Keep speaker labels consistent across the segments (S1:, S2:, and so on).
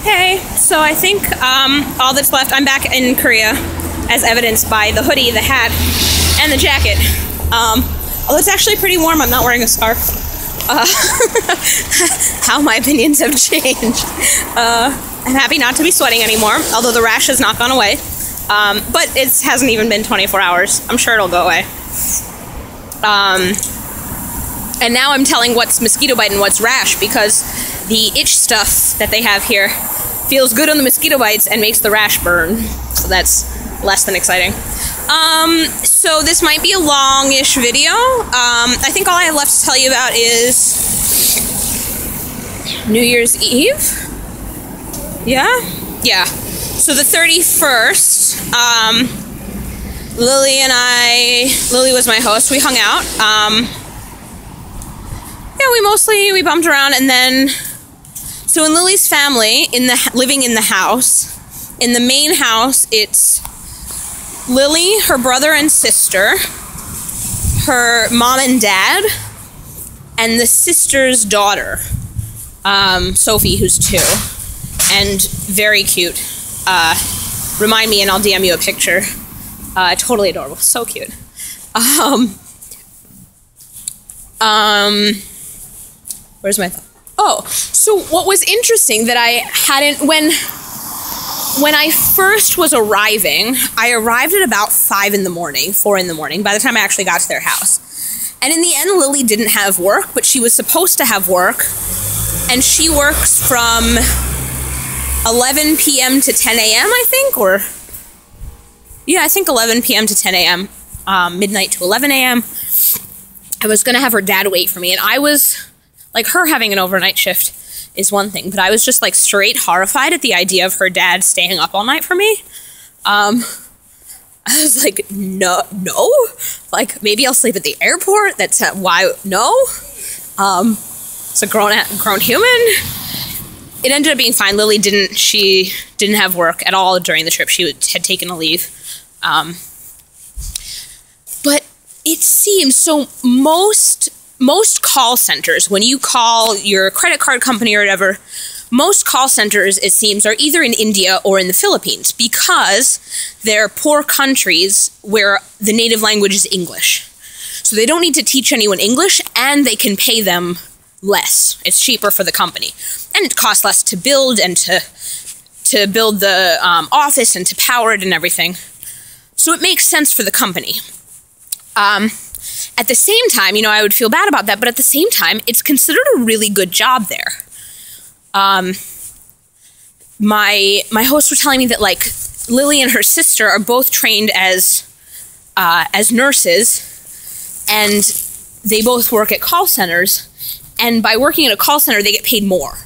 S1: Hey, so I think all that's left, I'm back in Korea, as evidenced by the hoodie, the hat, and the jacket. Although it's actually pretty warm, I'm not wearing a scarf. How my opinions have changed. I'm happy not to be sweating anymore, although the rash has not gone away. But it hasn't even been 24 hours. I'm sure it'll go away. And now I'm telling what's mosquito bite and what's rash, because the itch stuff that they have here feels good on the mosquito bites and makes the rash burn. So that's less than exciting. So this might be a long-ish video. I think all I have left to tell you about is New Year's Eve. Yeah. So the 31st, Lily was my host. We hung out. We bumped around, and then, so in Lily's family, living in the house, in the main house, it's Lily, her brother and sister, her mom and dad, and the sister's daughter, Sophie, who's 2, and very cute. Remind me and I'll DM you a picture. Totally adorable. So cute. Where's my thought? Oh, so what was interesting that I hadn't, when I first was arriving, I arrived at about 4 in the morning, by the time I actually got to their house. And in the end, Lily didn't have work, but she was supposed to have work. And she works from 11 p.m. to 10 a.m., I think, I think 11 p.m. to 10 a.m., midnight to 11 a.m. I was going to have her dad wait for me, and I was, like, her having an overnight shift is one thing, but I was just, like, straight horrified at the idea of her dad staying up all night for me. I was like, no, like, maybe I'll sleep at the airport, that's why, no, it's a grown human. It ended up being fine. Lily didn't have work at all during the trip. She had taken a leave. But it seems, so most call centers, when you call your credit card company or whatever, most call centers, it seems, are either in India or in the Philippines, because they're poor countries where the native language is English. So they don't need to teach anyone English, and they can pay them less. It's cheaper for the company. And it costs less to build and to build the office and to power it and everything. So it makes sense for the company. At the same time, I would feel bad about that, but at the same time, it's considered a really good job there. My hosts were telling me that, like, Lily and her sister are both trained as nurses, and they both work at call centers, and by working at a call center, they get paid more.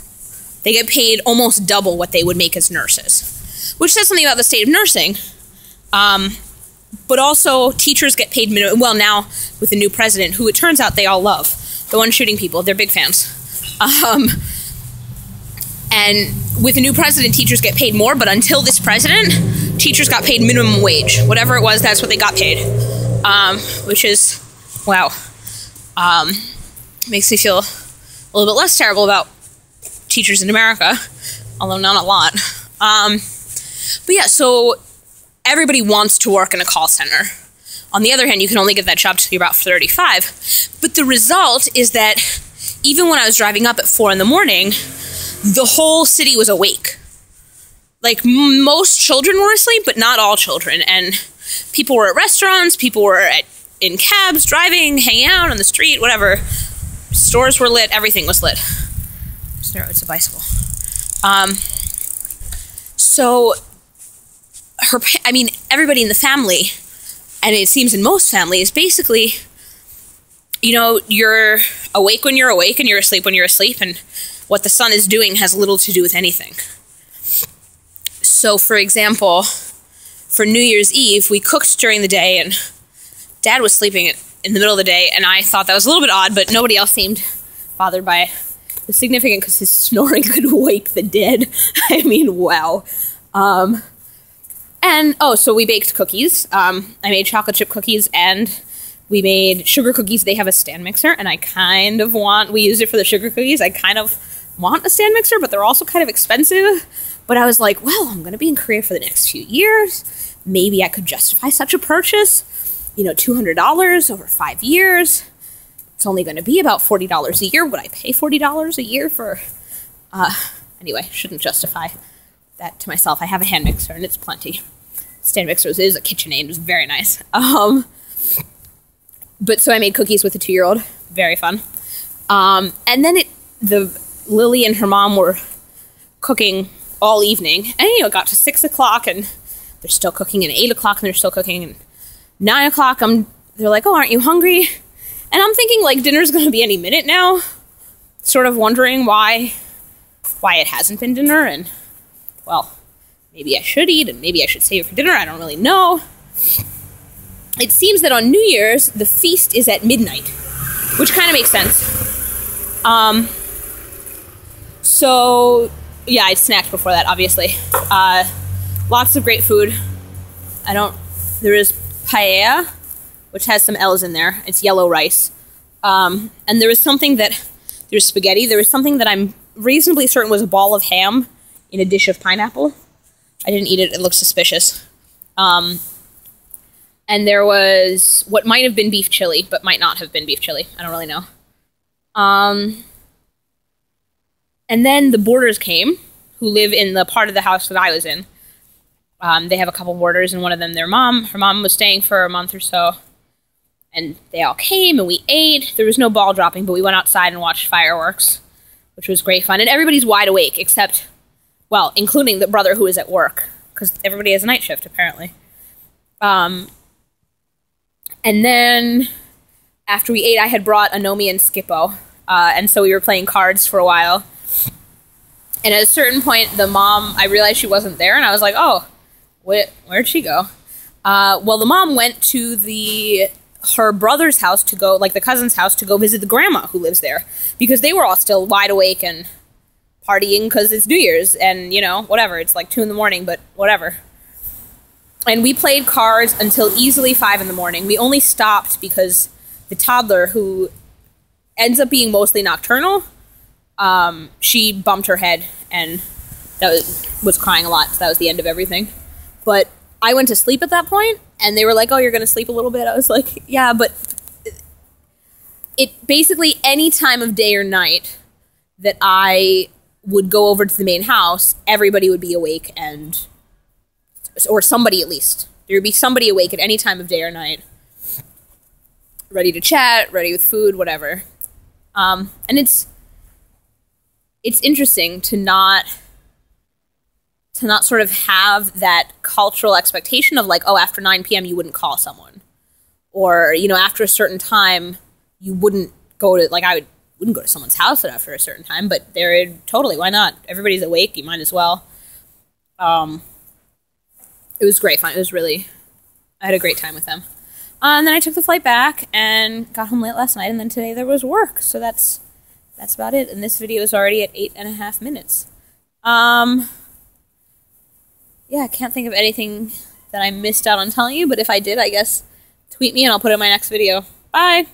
S1: They get paid almost double what they would make as nurses, which says something about the state of nursing. But also, teachers get paid minimum. Well, now with the new president, who it turns out they all love, the one shooting people, they're big fans. And with the new president, teachers get paid more. But until this president, teachers got paid minimum wage. Whatever it was, that's what they got paid. Which is, wow. Makes me feel a little bit less terrible about teachers in America, although not a lot. But yeah, so everybody wants to work in a call center. On the other hand, you can only get that job till you're about 35. But the result is that even when I was driving up at 4 in the morning, the whole city was awake. Like, most children were asleep, but not all children. And people were at restaurants, people were in cabs, driving, hanging out on the street, whatever. Stores were lit, everything was lit. It's a bicycle. So everybody in the family, and it seems in most families, basically, you're awake when you're awake and you're asleep when you're asleep, and what the sun is doing has little to do with anything. So, for example, for New Year's Eve, we cooked during the day, and Dad was sleeping in the middle of the day, and I thought that was a little bit odd, but nobody else seemed bothered by it. It was significant because his snoring could wake the dead. I mean, wow. So we baked cookies. I made chocolate chip cookies, and we made sugar cookies. They have a stand mixer, and we used it for the sugar cookies. I kind of want a stand mixer, but they're also kind of expensive. But I was like, well, I'm going to be in Korea for the next few years. Maybe I could justify such a purchase. You know, $200 over 5 years. It's only going to be about $40 a year. Would I pay $40 a year for... Anyway, shouldn't justify that to myself. I have a hand mixer, and it's plenty. Stand mixer is a KitchenAid. It was very nice. But so I made cookies with a 2-year-old. Very fun. And then Lily and her mom were cooking all evening. And, you know, it got to 6 o'clock, and they're still cooking, and 8 o'clock, and they're still cooking, and 9 o'clock, they're like, oh, aren't you hungry? And I'm thinking, like, dinner's going to be any minute now. Sort of wondering why it hasn't been dinner, and, well, maybe I should eat, and maybe I should save it for dinner. I don't really know. It seems that on New Year's, the feast is at midnight, which kind of makes sense. So, yeah, I snacked before that, obviously. Lots of great food. There is paella, which has some L's in there. It's yellow rice. And there's spaghetti. There was something that I'm reasonably certain was a ball of ham in a dish of pineapple. I didn't eat it. It looked suspicious. And there was what might have been beef chili, but might not have been beef chili. I don't really know. And then the boarders came, who live in the part of the house that I was in. They have a couple boarders, and one of them, her mom was staying for a month or so. And they all came, and we ate. There was no ball dropping, but we went outside and watched fireworks, which was great fun. And everybody's wide awake, except, well, including the brother who is at work, because everybody has a night shift, apparently. And then, after we ate, I had brought Anomi and Skippo, and so we were playing cards for a while. And at a certain point, I realized she wasn't there, and I was like, oh, where'd she go? Well, the mom went to her brother's house to go, like the cousin's house, to go visit the grandma who lives there, because they were all still wide awake and partying because it's New Year's, and, you know, whatever, it's like 2 in the morning, but whatever. And we played cards until easily 5 in the morning. We only stopped because the toddler, who ends up being mostly nocturnal, she bumped her head and was crying a lot, so that was the end of everything. But I went to sleep at that point, and they were like, oh, you're going to sleep a little bit? I was like, yeah, but it basically any time of day or night that I would go over to the main house, everybody would be awake, or somebody at least. There would be somebody awake at any time of day or night, ready to chat, ready with food, whatever. And it's interesting to not sort of have that cultural expectation of like, oh, after 9 p.m. you wouldn't call someone. Or, you know, after a certain time you wouldn't go to, like, wouldn't go to someone's house after a certain time, but totally, why not? Everybody's awake, you might as well. It was great fun. I had a great time with them. And then I took the flight back and got home late last night, and then today there was work, so that's about it. And this video is already at 8.5 minutes. Yeah, I can't think of anything that I missed out on telling you, but if I did, I guess tweet me and I'll put it in my next video. Bye!